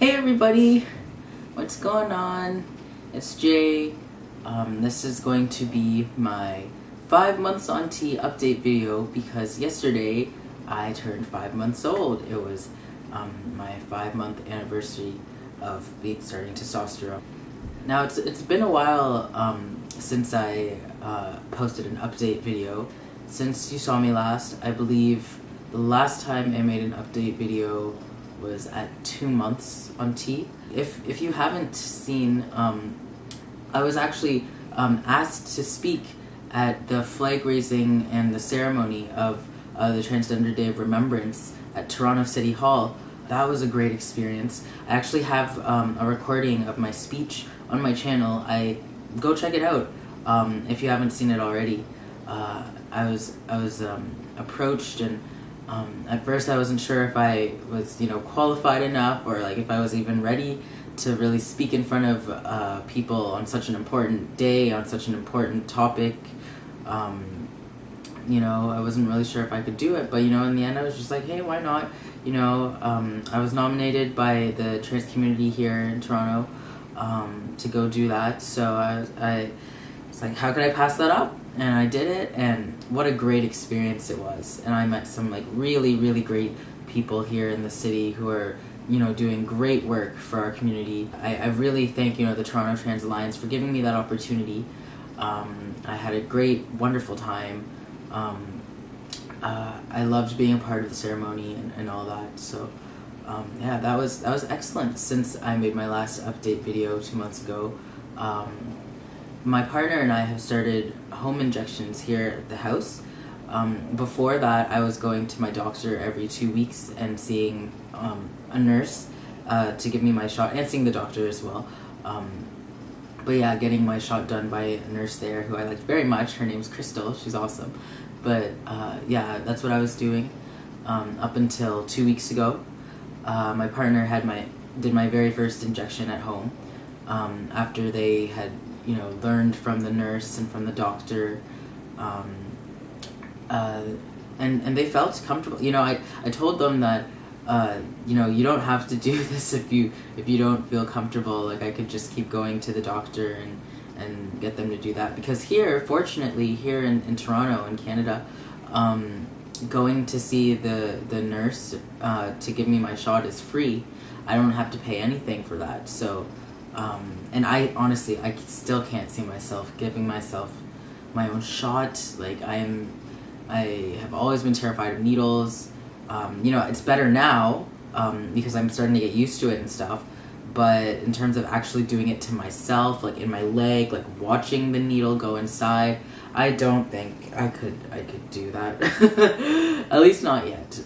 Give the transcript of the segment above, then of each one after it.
Hey everybody, what's going on? It's Jay. This is going to be my 5 months on tea update video because yesterday I turned 5 months old. It was my 5-month anniversary of starting testosterone. Now it's been a while since I posted an update video. Since you saw me last, I believe the last time I made an update video was at 2 months on tea. If you haven't seen, I was actually asked to speak at the flag raising and the ceremony of the Transgender Day of Remembrance at Toronto City Hall. That was a great experience. I actually have a recording of my speech on my channel. Go check it out if you haven't seen it already. I was approached, and at first I wasn't sure if I was qualified enough, or like if I was even ready to really speak in front of people on such an important day, on such an important topic. I wasn't really sure if I could do it, but in the end I was just like, hey, why not? I was nominated by the trans community here in Toronto to go do that, so I was like, how could I pass that up? And I did it, and what a great experience it was. And I met some really, really great people here in the city who are doing great work for our community. I really thank the Toronto Trans Alliance for giving me that opportunity. I had a great, wonderful time. I loved being a part of the ceremony and all that. So yeah, that was excellent. Since I made my last update video 2 months ago, my partner and I have started home injections here at the house. Before that, I was going to my doctor every 2 weeks and seeing a nurse to give me my shot, and seeing the doctor as well. But yeah, getting my shot done by a nurse there who I liked very much. Her name's Crystal. She's awesome. But yeah, that's what I was doing up until 2 weeks ago. My partner did my very first injection at home after they had learned from the nurse and from the doctor, and they felt comfortable. I told them that you don't have to do this if you don't feel comfortable. Like, I could just keep going to the doctor and get them to do that, because fortunately here in Toronto in Canada, going to see the nurse to give me my shot is free. I don't have to pay anything for that. So and I honestly, I still can't see myself giving myself my own shot. Like, I have always been terrified of needles. It's better now because I'm starting to get used to it and stuff. But in terms of actually doing it to myself, like in my leg, like watching the needle go inside, I don't think I could do that. At least not yet.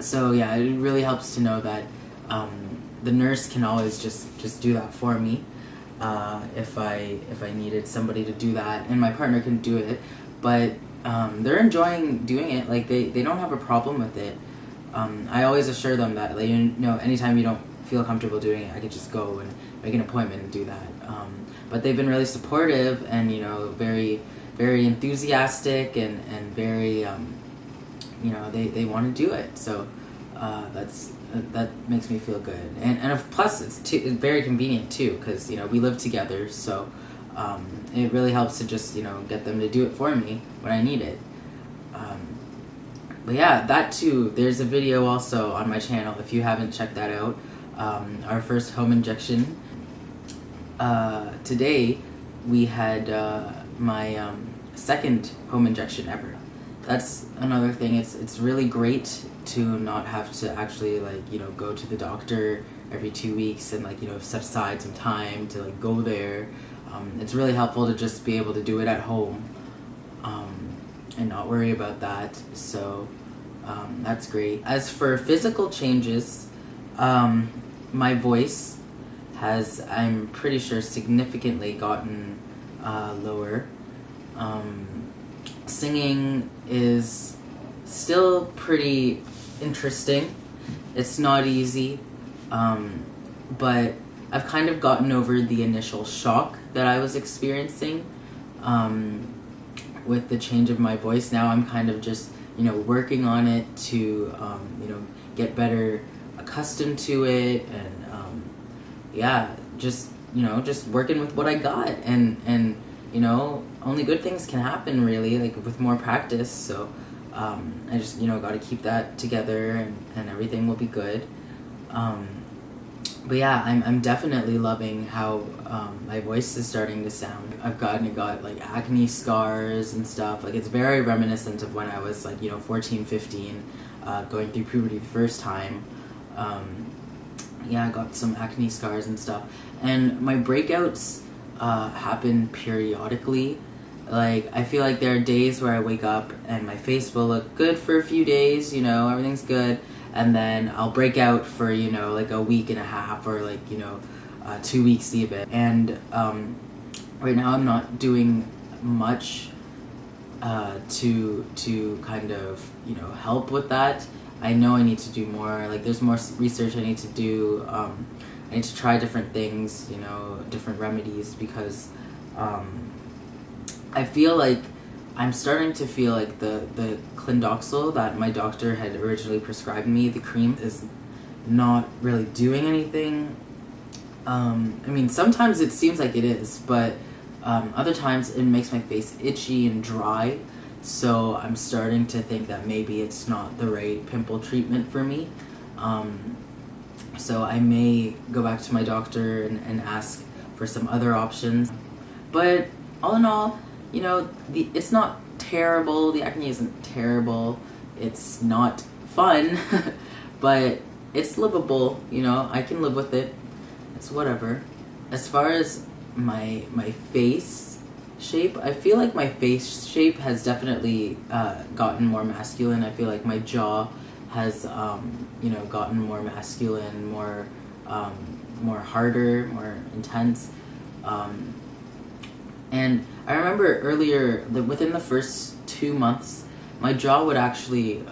So yeah, it really helps to know that the nurse can always just do that for me if I needed somebody to do that, and my partner can do it. But they're enjoying doing it. Like, they don't have a problem with it. I always assure them that, like, anytime you don't feel comfortable doing it, I could just go and make an appointment and do that. But they've been really supportive and very, very enthusiastic and very they want to do it. So that makes me feel good, and plus it's very convenient too, because we live together, so it really helps to just get them to do it for me when I need it. But yeah, that too, there's a video also on my channel if you haven't checked that out. Our first home injection. Today we had my second home injection ever. That's another thing. It's really great to not have to actually go to the doctor every 2 weeks and set aside some time to go there. It's really helpful to just be able to do it at home and not worry about that. So that's great. As for physical changes, my voice has, I'm pretty sure, significantly gotten lower. Singing is still pretty interesting. It's not easy, but I've kind of gotten over the initial shock that I was experiencing with the change of my voice. Now I'm kind of just working on it to get better accustomed to it, and yeah, just just working with what I got, and only good things can happen, really, like with more practice. So I just got to keep that together, and everything will be good. But yeah, I'm definitely loving how my voice is starting to sound. I've got like acne scars and stuff. Like, it's very reminiscent of when I was like 14, 15, going through puberty the first time. Yeah, I got some acne scars and stuff, and my breakouts happen periodically. Like, I feel like there are days where I wake up and my face will look good for a few days, everything's good, and then I'll break out for like a week and a half, or like 2 weeks even. And right now I'm not doing much to kind of help with that. I know I need to do more. Like, there's more research I need to do. I need to try different things, different remedies, because I feel like I'm starting to feel like the Clindoxil that my doctor had originally prescribed me, the cream, is not really doing anything. I mean, sometimes it seems like it is, but other times it makes my face itchy and dry. So I'm starting to think that maybe it's not the right pimple treatment for me. So I may go back to my doctor and ask for some other options. But all in all, it's not terrible. The acne isn't terrible. It's not fun, but it's livable. I can live with it. It's whatever. As far as my face shape, I feel like my face shape has definitely gotten more masculine. I feel like my jaw has gotten more masculine, more harder, more intense. And I remember earlier that within the first 2 months, my jaw would actually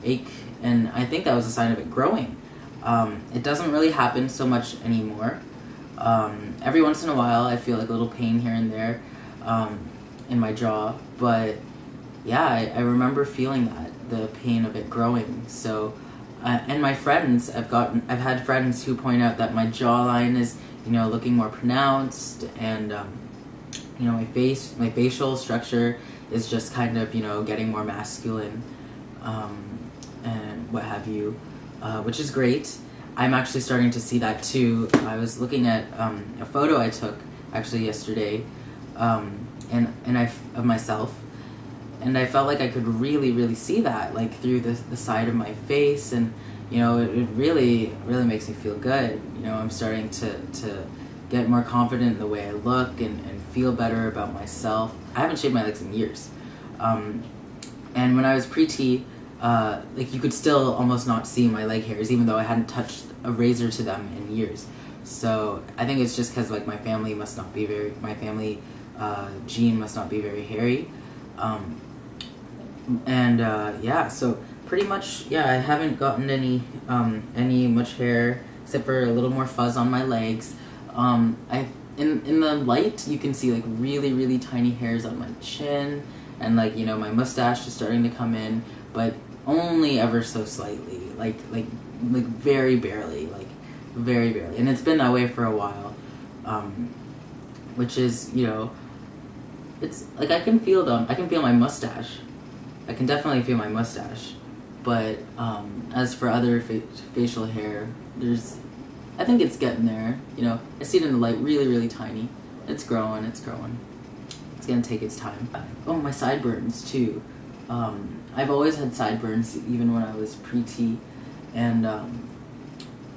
ache, and I think that was a sign of it growing. It doesn't really happen so much anymore. Every once in a while I feel like a little pain here and there in my jaw, but yeah, I remember feeling that, the pain of it growing. So and my friends, I've had friends who point out that my jawline is looking more pronounced, and my facial structure is just kind of getting more masculine, and what have you, which is great. I'm actually starting to see that too. I was looking at a photo I took actually yesterday, of myself, and I felt like I could really see that, like, through the side of my face, and it really makes me feel good. I'm starting to get more confident in the way I look, and feel better about myself. I haven't shaved my legs in years, and when I was pre-T, like, you could still almost not see my leg hairs, even though I hadn't touched a razor to them in years. So I think it's just because, like, my family gene must not be very hairy, and yeah, so pretty much, yeah, I haven't gotten any much hair, except for a little more fuzz on my legs. In the light, you can see like really tiny hairs on my chin, and like my mustache is starting to come in, but only ever so slightly, like very barely, and it's been that way for a while, which is it's like I can feel my mustache. I can definitely feel my mustache, but as for other facial hair, I think it's getting there. I see it in the light, really tiny. It's growing. It's gonna take its time. Oh, my sideburns too. I've always had sideburns, even when I was pre-T, and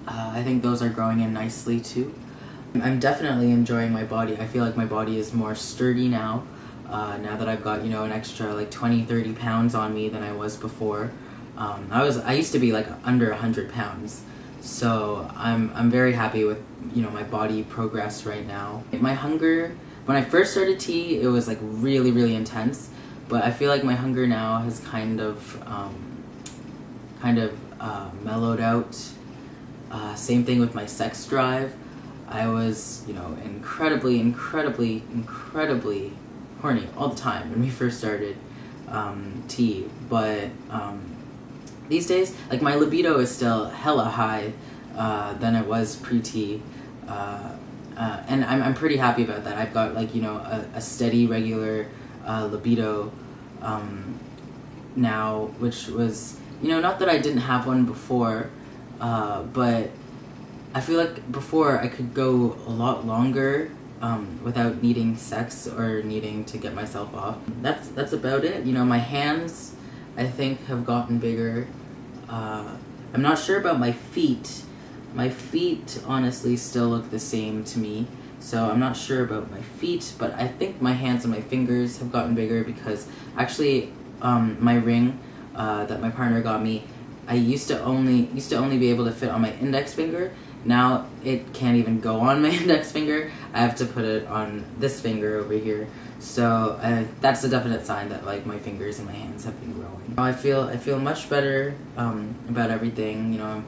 I think those are growing in nicely too. I'm definitely enjoying my body. I feel like my body is more sturdy now. Now that I've got an extra like 20-30 pounds on me than I was before. I used to be like under 100 pounds. So I'm very happy with my body progress right now. My hunger, when I first started T, it was like really intense, but I feel like my hunger now has kind of mellowed out. Same thing with my sex drive. I was incredibly horny all the time when we first started T, but these days, like, my libido is still hella high than it was pre-T. And I'm pretty happy about that. I've got, like, you know, a steady, regular libido now, which was, you know, not that I didn't have one before, but I feel like before I could go a lot longer without needing sex or needing to get myself off. That's about it. You know, my hands, I think, have gotten bigger. I'm not sure about my feet. My feet honestly still look the same to me, so I'm not sure about my feet, but I think my hands and my fingers have gotten bigger because actually my ring that my partner got me, I used to only be able to fit on my index finger. Now it can't even go on my index finger. I have to put it on this finger over here. So that's a definite sign that, like, my fingers and my hands have been growing. I feel much better about everything. You know,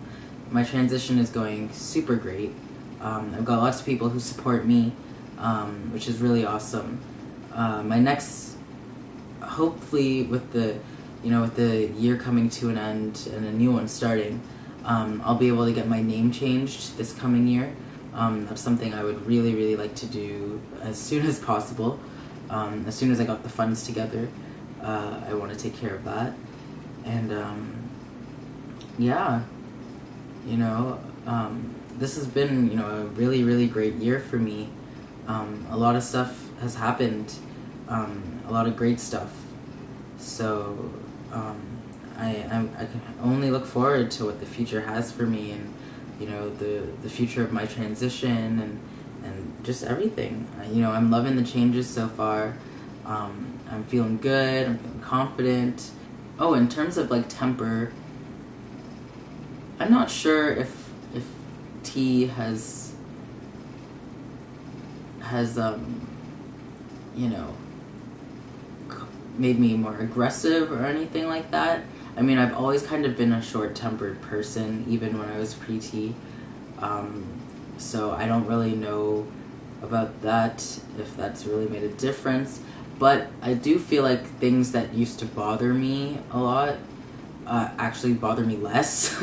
my transition is going super great. I've got lots of people who support me, which is really awesome. My next, hopefully with the year coming to an end and a new one starting, I'll be able to get my name changed this coming year. That's something I would really, really like to do as soon as possible. As soon as I got the funds together, I want to take care of that. And yeah, you know, this has been, you know, a really, really great year for me. A lot of stuff has happened, a lot of great stuff. So I can only look forward to what the future has for me, and, you know, the future of my transition and just everything. You know, I'm loving the changes so far. I'm feeling good. I'm feeling confident. Oh, in terms of, like, temper, I'm not sure if T has you know, made me more aggressive or anything like that. I mean, I've always kind of been a short-tempered person, even when I was pre-T. So I don't really know about that, if that's really made a difference. But I do feel like things that used to bother me a lot actually bother me less.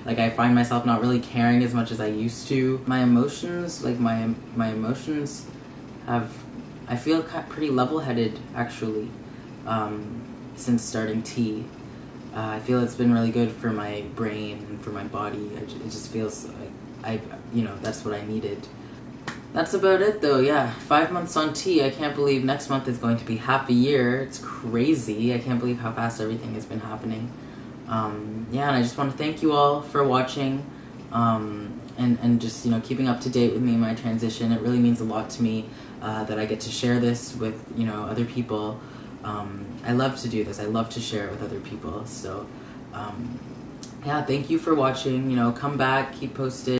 Like, I find myself not really caring as much as I used to. My emotions, like, my emotions have, I feel pretty level-headed, actually, since starting T. I feel it's been really good for my brain and for my body. It just feels like you know, that's what I needed. That's about it, though. Yeah, 5 months on T. I can't believe next month is going to be half a year. It's crazy. I can't believe how fast everything has been happening. Yeah, and I just want to thank you all for watching, and just, you know, keeping up to date with me in my transition. It really means a lot to me that I get to share this with, you know, other people. I love to do this. I love to share it with other people. So, yeah, thank you for watching. You know, come back, keep posted.